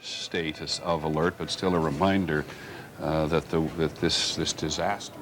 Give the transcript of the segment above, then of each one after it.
status of alert, but still a reminder that this disaster.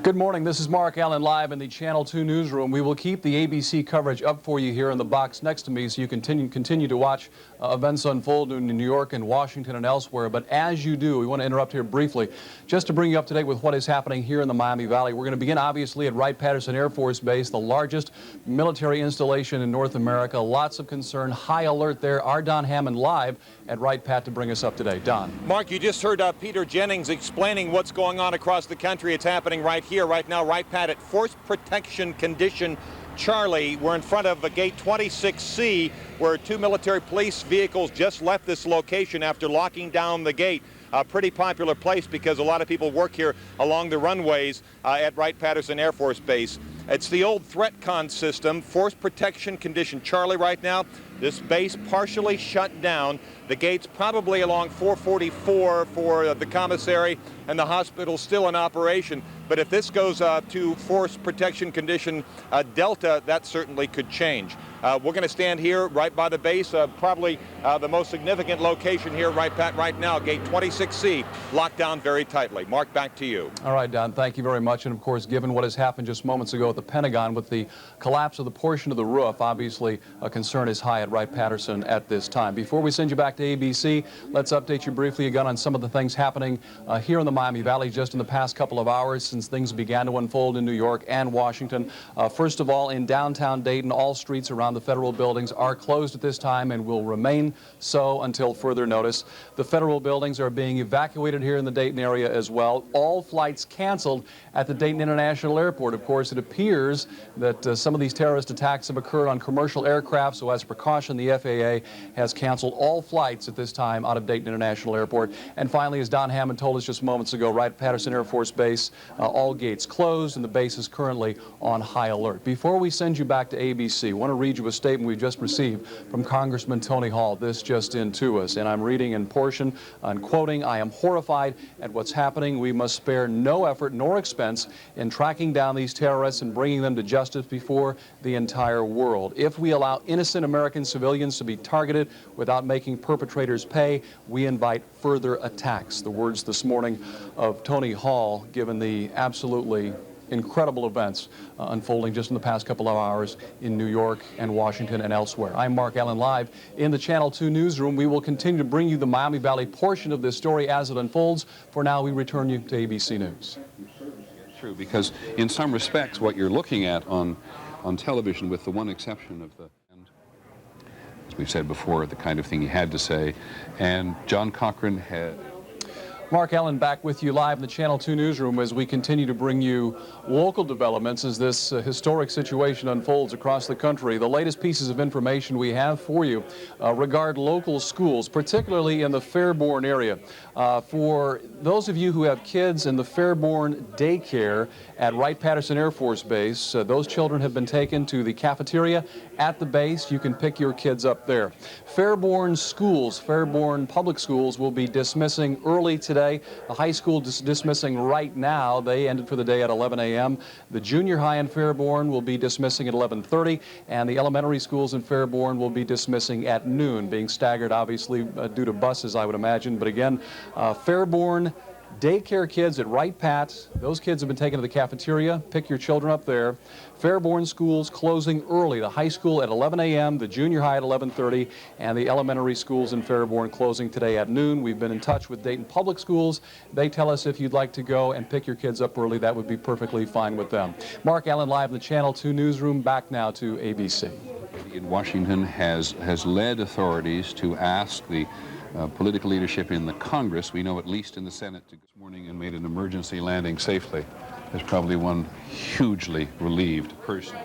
Good morning. This is Mark Allen live in the Channel 2 newsroom. We will keep the ABC coverage up for you here in the box next to me so you continue to watch events unfold in New York and Washington and elsewhere. But as you do, we want to interrupt here briefly just to bring you up to date with what is happening here in the Miami Valley. We're going to begin obviously at Wright-Patterson Air Force Base, the largest military installation in North America. Lots of concern, high alert there. Our Don Hammond live at Wright-Pat to bring us up to date. Don. Mark, you just heard Peter Jennings explaining what's going on across the country. It's happening right here, right now, Wright-Pat at Force Protection Condition Charlie. We're in front of gate 26C, where 2 military police vehicles just left this location after locking down the gate. A pretty popular place because a lot of people work here along the runways at Wright-Patterson Air Force Base. It's the old ThreatCon system, Force Protection Condition Charlie right now. This base partially shut down. The gates probably along 444 for the commissary, and the hospital still in operation. But if this goes to Force Protection Condition Delta, that certainly could change. We're going to stand here right by the base, probably the most significant location here, Wright-Pat, right now, gate 26C, locked down very tightly. Mark, back to you. All right, Don, thank you very much. And of course, given what has happened just moments ago at the Pentagon with the collapse of the portion of the roof, obviously a concern is high at Wright-Patterson at this time. Before we send you back to ABC, let's update you briefly again on some of the things happening here in the Miami Valley just in the past couple of hours since things began to unfold in New York and Washington. First of all, in downtown Dayton, all streets around the federal buildings are closed at this time and will remain so until further notice. The federal buildings are being evacuated here in the Dayton area as well. All flights canceled at the Dayton International Airport. Of course, it appears that some of these terrorist attacks have occurred on commercial aircraft, so as a precaution, the FAA has canceled all flights at this time out of Dayton International Airport. And finally, as Don Hammond told us just moments ago, Wright-Patterson Air Force Base, all gates closed, and the base is currently on high alert. Before we send you back to ABC, I want to read you a statement we just received from Congressman Tony Hall. This just in to us, and I'm reading in portion and quoting, "I am horrified at what's happening. We must spare no effort nor expense in tracking down these terrorists and bringing them to justice before the entire world. If we allow innocent American civilians to be targeted without making perpetrators pay, we invite further attacks." The words this morning of Tony Hall, given the absolutely incredible events unfolding just in the past couple of hours in New York and Washington and elsewhere. I'm Mark Allen live in the Channel 2 newsroom. We will continue to bring you the Miami Valley portion of this story as it unfolds. For now, we return you to ABC News. True, because in some respects, what you're looking at on television, with the one exception of the, as we've said before, the kind of thing he had to say, and John Cochran had... Mark Allen back with you live in the Channel 2 newsroom as we continue to bring you local developments as this historic situation unfolds across the country. The latest pieces of information we have for you regard local schools, particularly in the Fairborn area. For those of you who have kids in the Fairborn daycare at Wright-Patterson Air Force Base, those children have been taken to the cafeteria at the base. You can pick your kids up there. Fairborn schools, Fairborn public schools, will be dismissing early today. The high school dismissing right now. They ended for the day at 11 a.m. The junior high in Fairborn will be dismissing at 11:30, and the elementary schools in Fairborn will be dismissing at noon, being staggered obviously due to buses, I would imagine. But again, Fairborn daycare kids at Wright-Pat, those kids have been taken to the cafeteria. Pick your children up there. Fairborn schools closing early. The high school at 11 a.m., the junior high at 11:30, and the elementary schools in Fairborn closing today at noon. We've been in touch with Dayton Public Schools. They tell us if you'd like to go and pick your kids up early, that would be perfectly fine with them. Mark Allen live in the Channel 2 newsroom. Back now to ABC. In Washington has led authorities to ask the political leadership in the Congress, we know at least in the Senate, this morning and made an emergency landing safely. There's probably one hugely relieved person.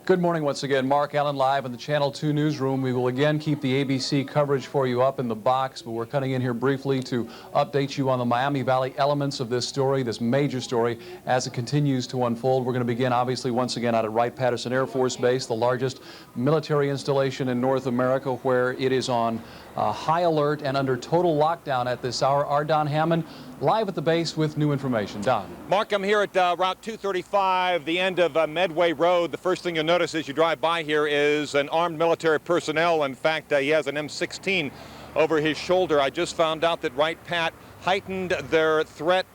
Good morning once again. Mark Allen live in the Channel 2 newsroom. We will again keep the ABC coverage for you up in the box, but we're cutting in here briefly to update you on the Miami Valley elements of this story, this major story, as it continues to unfold. We're going to begin, obviously, once again out at Wright-Patterson Air Force Base, the largest military installation in North America, where it is on high alert and under total lockdown at this hour. Our Don Hammond live at the base with new information. Don. Mark, I'm here at Route 235, the end of Medway Road. The first thing you'll notice as you drive by here is an armed military personnel. In fact, he has an M16 over his shoulder. I just found out that Wright Pat heightened their threat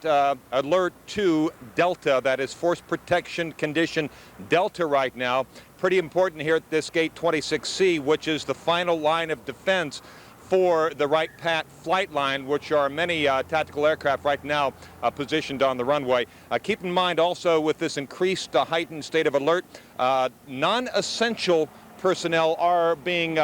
alert to Delta, that is Force Protection Condition Delta right now. Pretty important here at this Gate 26C, which is the final line of defense for the Wright Pat flight line, which are many tactical aircraft right now positioned on the runway. Keep in mind also, with this increased heightened state of alert, non-essential personnel are being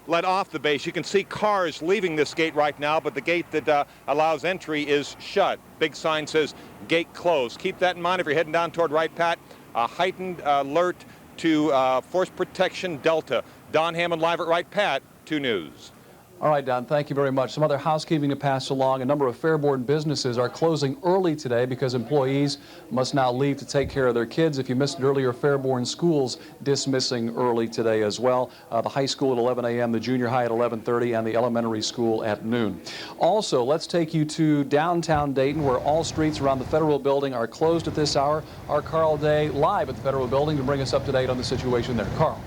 let off the base. You can see cars leaving this gate right now, but the gate that allows entry is shut. Big sign says gate closed. Keep that in mind if you're heading down toward Wright Pat. A heightened alert to Force Protection Delta. Don Hammond live at Wright Pat, 2 News. All right, Don, thank you very much. Some other housekeeping to pass along. A number of Fairborn businesses are closing early today because employees must now leave to take care of their kids. If you missed it earlier, Fairborn schools dismissing early today as well. The high school at 11 a.m., the junior high at 11:30, and the elementary school at noon. Also, let's take you to downtown Dayton, where all streets around the Federal Building are closed at this hour. Our Carl Day live at the Federal Building to bring us up to date on the situation there. Carl.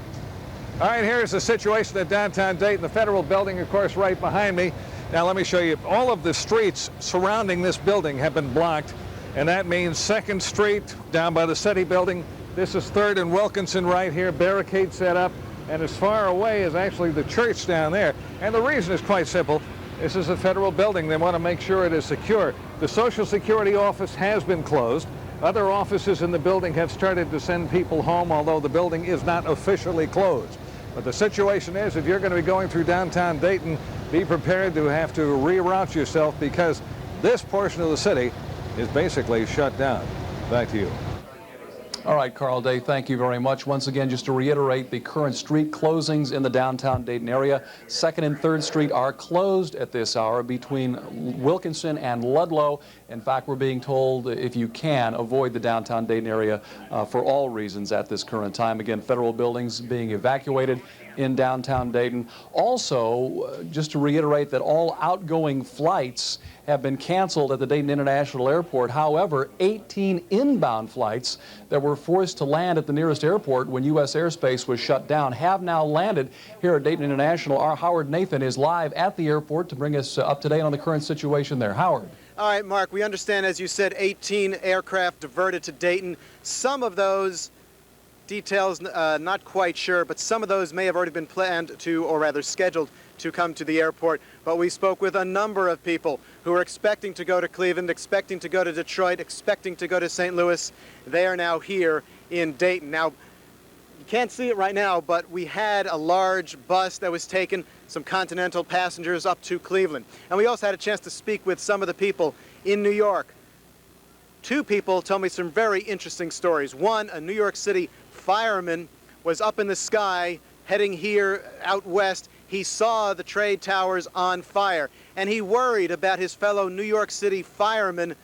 All right, here's the situation at downtown Dayton, the Federal Building, of course, right behind me. Now, let me show you. All of the streets surrounding this building have been blocked, and that means 2nd Street down by the City Building. This is 3rd and Wilkinson right here, barricade set up, and as far away as actually the church down there. And the reason is quite simple. This is a Federal Building. They want to make sure it is secure. The Social Security office has been closed. Other offices in the building have started to send people home, although the building is not officially closed. But the situation is, if you're going to be going through downtown Dayton, be prepared to have to reroute yourself because this portion of the city is basically shut down. Back to you. All right, Carl Day, thank you very much. Once again, just to reiterate the current street closings in the downtown Dayton area. 2nd and 3rd Street are closed at this hour between Wilkinson and Ludlow. In fact, we're being told, if you can, avoid the downtown Dayton area for all reasons at this current time. Again, Federal buildings being evacuated in downtown Dayton. Also, just to reiterate that all outgoing flights have been canceled at the Dayton International Airport. However, 18 inbound flights that were forced to land at the nearest airport when U.S. airspace was shut down have now landed here at Dayton International. Our Howard Nathan is live at the airport to bring us up to date on the current situation there. Howard. All right, Mark, we understand, as you said, 18 aircraft diverted to Dayton. Some of those details, not quite sure, but some of those may have already been planned to, or rather scheduled to come to the airport. But we spoke with a number of people who were expecting to go to Cleveland, expecting to go to Detroit, expecting to go to St. Louis. They are now here in Dayton. Now, you can't see it right now, but we had a large bus that was taken, some Continental passengers up to Cleveland. And we also had a chance to speak with some of the people in New York. 2 people told me some very interesting stories. One, a New York City fireman was up in the sky heading here out west. He saw the trade towers on fire, and he worried about his fellow New York City firemen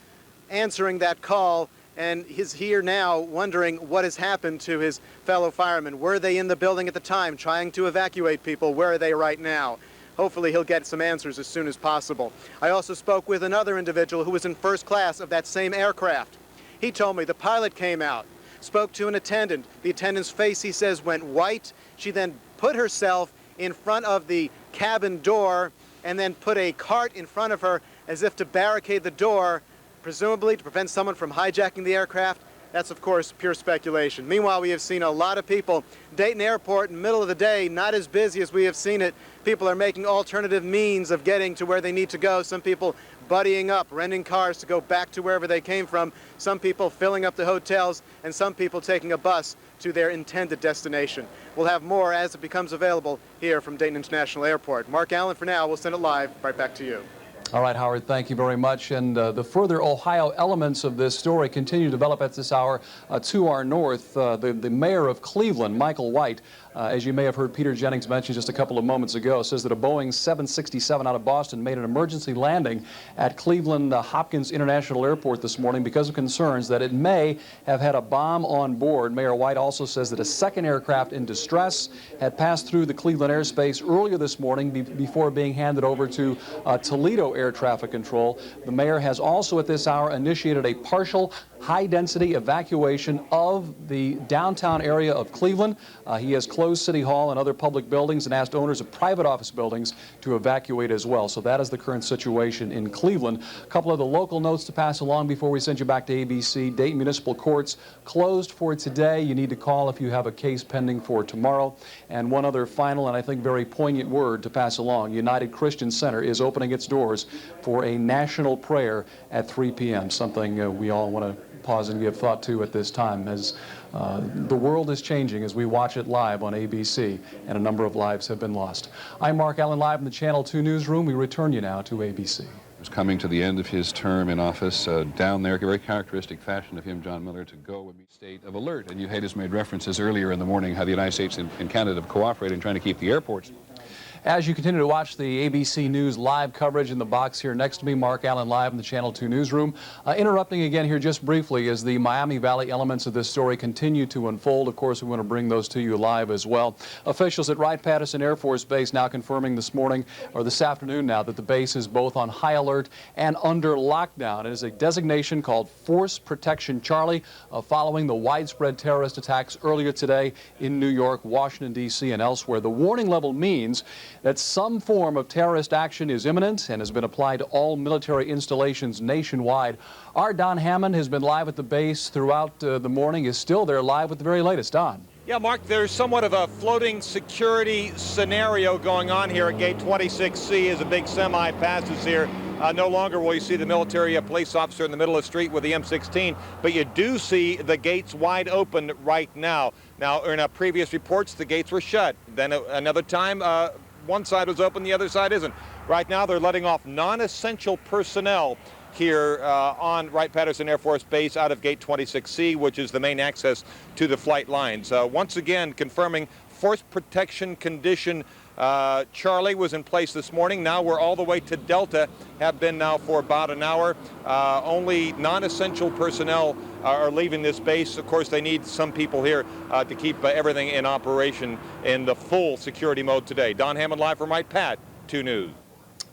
answering that call, and he's here now wondering what has happened to his fellow firemen. Were they in the building at the time trying to evacuate people? Where are they right now? Hopefully he'll get some answers as soon as possible. I also spoke with another individual who was in first class of that same aircraft. He told me the pilot came out, spoke to an attendant. The attendant's face, he says, went white. She then put herself in front of the cabin door and then put a cart in front of her as if to barricade the door, presumably to prevent someone from hijacking the aircraft. That's, of course, pure speculation. Meanwhile, we have seen a lot of people. Dayton Airport, in the middle of the day, not as busy as we have seen it. People are making alternative means of getting to where they need to go. Some people buddying up, renting cars to go back to wherever they came from. Some people filling up the hotels, and some people taking a bus to their intended destination. We'll have more as it becomes available here from Dayton International Airport. Mark Allen, for now, we'll send it live right back to you. All right, Howard, thank you very much. And the further Ohio elements of this story continue to develop at this hour to our north. The mayor of Cleveland, Michael White, as you may have heard Peter Jennings mention just a couple of moments ago, says that a Boeing 767 out of Boston made an emergency landing at Cleveland Hopkins International Airport this morning because of concerns that it may have had a bomb on board. Mayor White also says that a second aircraft in distress had passed through the Cleveland airspace earlier this morning before being handed over to Toledo Air Traffic Control. The mayor has also at this hour initiated a partial high-density evacuation of the downtown area of Cleveland. He has closed City Hall and other public buildings and asked owners of private office buildings to evacuate as well. So that is the current situation in Cleveland. A couple of the local notes to pass along before we send you back to ABC. Dayton Municipal Courts closed for today. You need to call if you have a case pending for tomorrow. And one other final and I think very poignant word to pass along. United Christian Center is opening its doors for a national prayer at 3 p.m., something we all want to pause and give thought to at this time, as the world is changing as we watch it live on ABC, and a number of lives have been lost. I'm Mark Allen, live in the Channel 2 newsroom. We return you now to ABC. Was coming to the end of his term in office. Down there, a very characteristic fashion of him, John Miller, to go with the state of alert. And you had made references earlier in the morning how the United States and Canada have cooperated in trying to keep the airports. As you continue to watch the ABC News live coverage in the box here next to me, Mark Allen live in the Channel 2 newsroom. Interrupting again here just briefly as the Miami Valley elements of this story continue to unfold. Of course, we want to bring those to you live as well. Officials at Wright-Patterson Air Force Base now confirming this morning, or this afternoon now, that the base is both on high alert and under lockdown. It is a designation called Force Protection Charlie, following the widespread terrorist attacks earlier today in New York, Washington, D.C., and elsewhere. The warning level means that some form of terrorist action is imminent and has been applied to all military installations nationwide. Our Don Hammond has been live at the base throughout the morning, is still there live with the very latest. Don. Yeah, Mark, there's somewhat of a floating security scenario going on here at Gate 26C as a big semi passes here. No longer will you see the military police officer in the middle of the street with the M16, but you do see the gates wide open right now. Now, in previous reports, the gates were shut. Then another time, one side was open, the other side isn't. Right now, they're letting off non-essential personnel here on Wright-Patterson Air Force Base out of Gate 26C, which is the main access to the flight lines. Once again, confirming force protection condition. Charlie was in place this morning. Now we're all the way to Delta, have been now for about an hour. Only non-essential personnel are leaving this base. Of course, they need some people here to keep everything in operation in the full security mode today. Don Hammond live from Wright-Pat 2 News.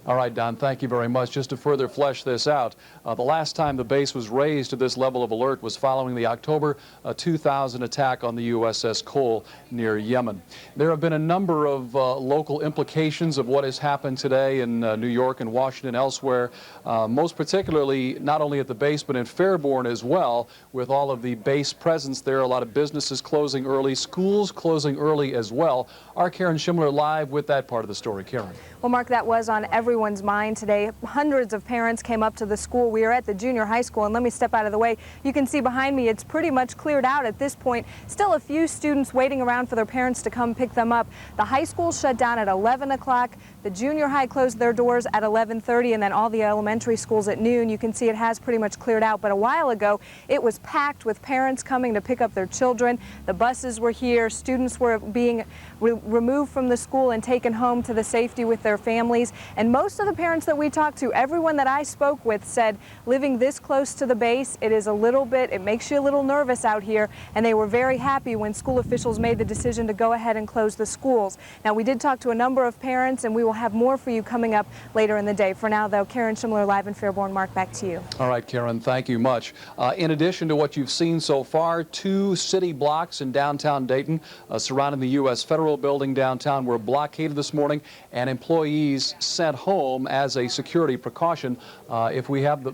All right, Don, thank you very much. Just to further flesh this out, the last time the base was raised to this level of alert was following the October 2000 attack on the USS Cole near Yemen. There have been a number of local implications of what has happened today in New York and Washington and elsewhere, most particularly not only at the base but in Fairborn as well, with all of the base presence there, a lot of businesses closing early, schools closing early as well. Our Karen Schimler live with that part of the story. Karen. Well, Mark, that was on everyone's mind today. Hundreds of parents came up to the school. We are at the junior high school, and let me step out of the way. You can see behind me it's pretty much cleared out at this point. Still a few students waiting around for their parents to come pick them up. The high school shut down at 11 o'clock. The junior high closed their doors at 11:30, and then all the elementary schools at noon. You can see it has pretty much cleared out, but a while ago it was packed with parents coming to pick up their children. The buses were here. Students were being removed from the school and taken home to the safety with their families. And most of the parents that we talked to, everyone that I spoke with, said living this close to the base, it makes you a little nervous out here, and they were very happy when school officials made the decision to go ahead and close the schools. Now, we did talk to a number of parents, and we will have more for you coming up later in the day. For now, though, Karen Schimler live in Fairborn. Mark, back to you. All right, Karen, thank you much. In addition to what you've seen so far, 2 city blocks in downtown Dayton surrounding the U.S. Federal Building downtown were blockaded this morning, and employees sent home as a security precaution. If we have the...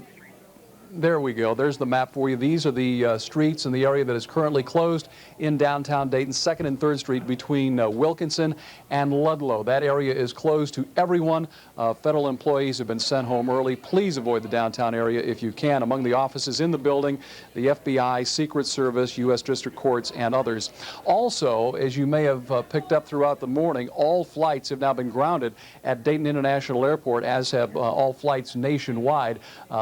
There we go. There's the map for you. These are the streets in the area that is currently closed in downtown Dayton, 2nd and 3rd Street between Wilkinson and Ludlow. That area is closed to everyone. Federal employees have been sent home early. Please avoid the downtown area if you can. Among the offices in the building, the FBI, Secret Service, U.S. District Courts, and others. Also, as you may have picked up throughout the morning, all flights have now been grounded at Dayton International Airport, as have all flights nationwide.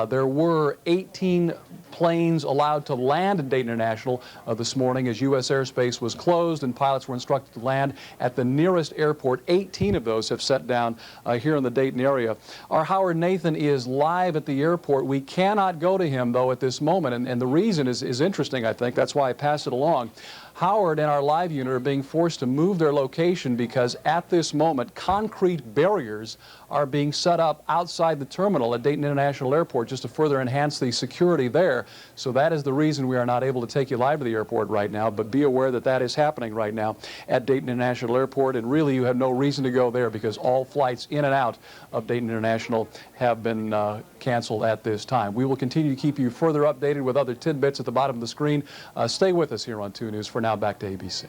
There were 18 planes allowed to land at Dayton International this morning as U.S. airspace was closed and pilots were instructed to land at the nearest airport. 18 of those have set down here in the Dayton area. Our Howard Nathan is live at the airport. We cannot go to him, though, at this moment, and the reason is interesting, I think. That's why I passed it along. Howard and our live unit are being forced to move their location because at this moment, concrete barriers are being set up outside the terminal at Dayton International Airport just to further enhance the security there. So that is the reason we are not able to take you live to the airport right now, but be aware that that is happening right now at Dayton International Airport, and really you have no reason to go there because all flights in and out of Dayton International have been canceled at this time. We will continue to keep you further updated with other tidbits at the bottom of the screen. Stay with us here on 2 News. For now, back to ABC.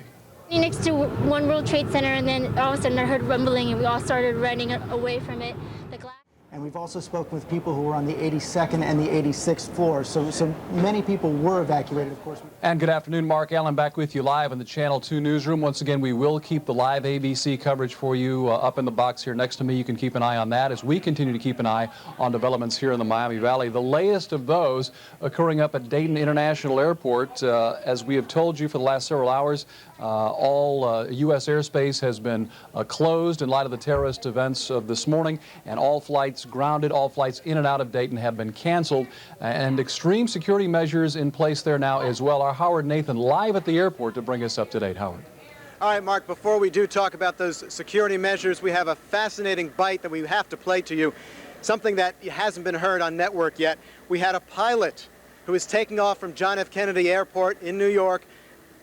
Next to One World Trade Center, and then all of a sudden I heard rumbling and we all started running away from it. The glass. And we've also spoken with people who were on the 82nd and the 86th floor. So many people were evacuated, of course. And good afternoon, Mark Allen back with you live in the Channel 2 newsroom. Once again, we will keep the live ABC coverage for you up in the box here next to me. You can keep an eye on that as we continue to keep an eye on developments here in the Miami Valley. The latest of those occurring up at Dayton International Airport. As we have told you for the last several hours, all U.S. airspace has been closed in light of the terrorist events of this morning, and all flights grounded, all flights in and out of Dayton have been canceled, and extreme security measures in place there now as well. Our Howard Nathan live at the airport to bring us up to date. Howard. All right, Mark, before we do talk about those security measures, we have a fascinating bite that we have to play to you, something that hasn't been heard on network yet. We had a pilot who was taking off from John F. Kennedy Airport in New York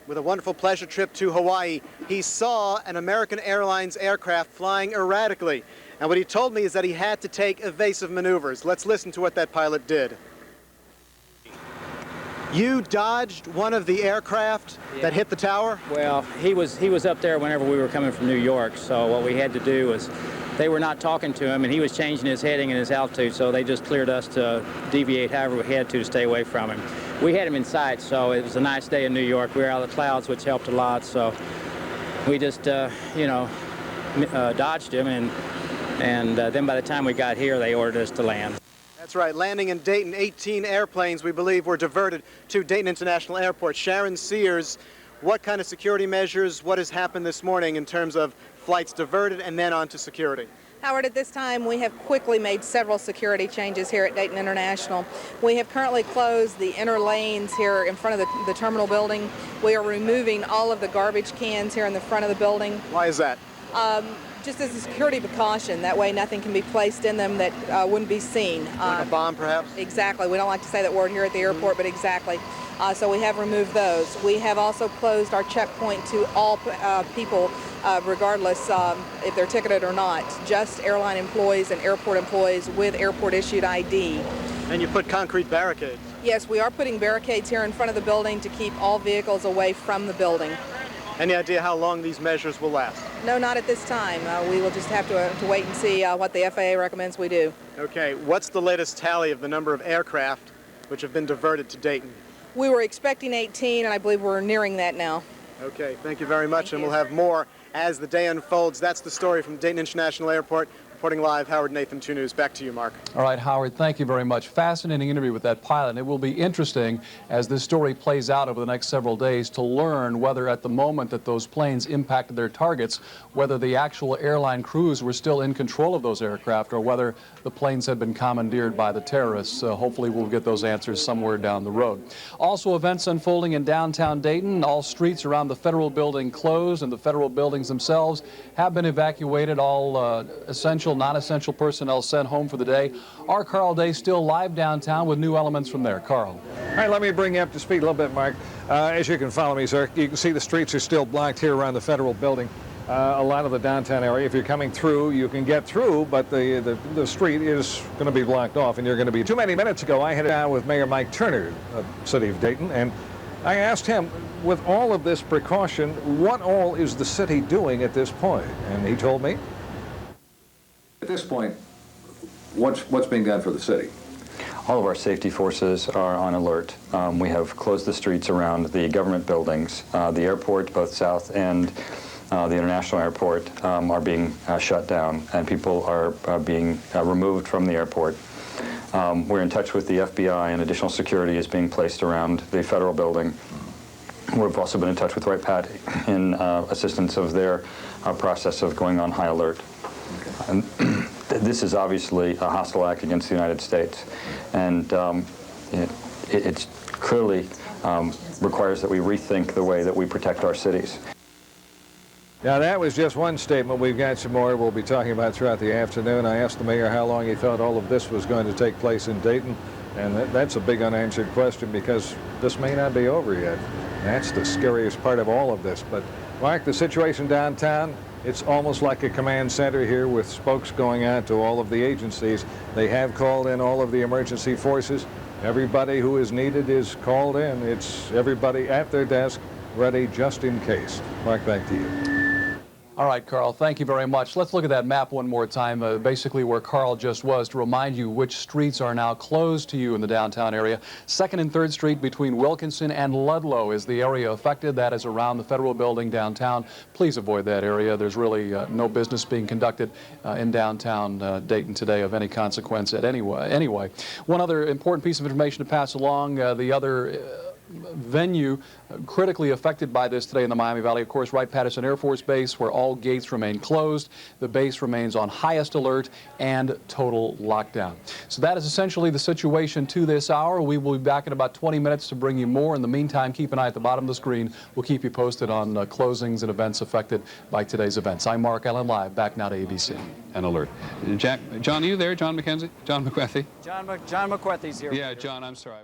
with a wonderful pleasure trip to Hawaii. He saw an American Airlines aircraft flying erratically. And what he told me is that he had to take evasive maneuvers. Let's listen to what that pilot did. You dodged one of the aircraft that hit the tower? Well, he was up there whenever we were coming from New York, so what we had to do was, they were not talking to him, and he was changing his heading and his altitude, so they just cleared us to deviate however we had to stay away from him. We had him in sight, so it was a nice day in New York. We were out of the clouds, which helped a lot, so we just, dodged him, and then by the time we got here, they ordered us to land. That's right. Landing in Dayton, 18 airplanes, we believe, were diverted to Dayton International Airport. Sharon Sears, what kind of security measures, what has happened this morning in terms of flights diverted and then on to security? Howard, at this time, we have quickly made several security changes here at Dayton International. We have currently closed the inner lanes here in front of the terminal building. We are removing all of the garbage cans here in the front of the building. Why is that? Just as a security precaution. That way nothing can be placed in them that wouldn't be seen. Like a bomb, perhaps? Exactly. We don't like to say that word here at the airport, but exactly. So we have removed those. We have also closed our checkpoint to all people, regardless if they're ticketed or not, just airline employees and airport employees with airport-issued ID. And you put concrete barricades? Yes, we are putting barricades here in front of the building to keep all vehicles away from the building. Any idea how long these measures will last? No, not at this time. We will just have to wait and see what the FAA recommends we do. Okay, what's the latest tally of the number of aircraft which have been diverted to Dayton? We were expecting 18, and I believe we're nearing that now. Okay, thank you very much, and we'll have more as the day unfolds. That's the story from Dayton International Airport. Reporting live, Howard Nathan, 2 News. Back to you, Mark. All right, Howard, thank you very much. Fascinating interview with that pilot. And it will be interesting as this story plays out over the next several days to learn whether at the moment that those planes impacted their targets, whether the actual airline crews were still in control of those aircraft or whether the planes had been commandeered by the terrorists. Hopefully we'll get those answers somewhere down the road. Also, events unfolding in downtown Dayton. All streets around the federal building closed, and the federal buildings themselves have been evacuated. All essential, non-essential personnel sent home for the day. Our Carl Day still live downtown with new elements from there. Carl. All right, let me bring you up to speed a little bit, Mark. As you can follow me, sir, you can see the streets are still blocked here around the federal building. A lot of the downtown area, if you're coming through, you can get through, but the street is going to be blocked off, and you're going to be. Too many minutes ago, I headed down with Mayor Mike Turner of the city of Dayton, and I asked him, with all of this precaution, what all is the city doing at this point? And he told me. At this point, what's being done for the city? All of our safety forces are on alert. We have closed the streets around the government buildings. The airport, both South and the international airport, are being shut down, and people are being removed from the airport. We're in touch with the FBI, and additional security is being placed around the federal building. We've also been in touch with Wright Pat in assistance of their process of going on high alert. And this is obviously a hostile act against the United States, and it's clearly requires that we rethink the way that we protect our cities. Now, that was just one statement. We've got some more we'll be talking about throughout the afternoon. I asked the mayor how long he thought all of this was going to take place in Dayton, and that's a big unanswered question because this may not be over yet. That's the scariest part of all of this. But, Mark, the situation downtown, it's almost like a command center here with spokes going out to all of the agencies. They have called in all of the emergency forces. Everybody who is needed is called in. It's everybody at their desk, ready just in case. Mark, back to you. All right, Carl, thank you very much. Let's look at that map one more time, basically where Carl just was, to remind you which streets are now closed to you in the downtown area. 2nd and 3rd Street between Wilkinson and Ludlow is the area affected. That is around the Federal Building downtown. Please avoid that area. There's really no business being conducted in downtown Dayton today of any consequence anyway. One other important piece of information to pass along, the other venue critically affected by this today in the Miami Valley, of course, Wright-Patterson Air Force Base, where all gates remain closed. The base remains on highest alert and total lockdown. So that is essentially the situation to this hour. We will be back in about 20 minutes to bring you more. In the meantime, keep an eye at the bottom of the screen. We'll keep you posted on closings and events affected by today's events. I'm Mark Allen, live. Back now to ABC. An alert. John, are you there? John McKenzie? John McWethy? John McWethy's here. Yeah, John, I'm sorry.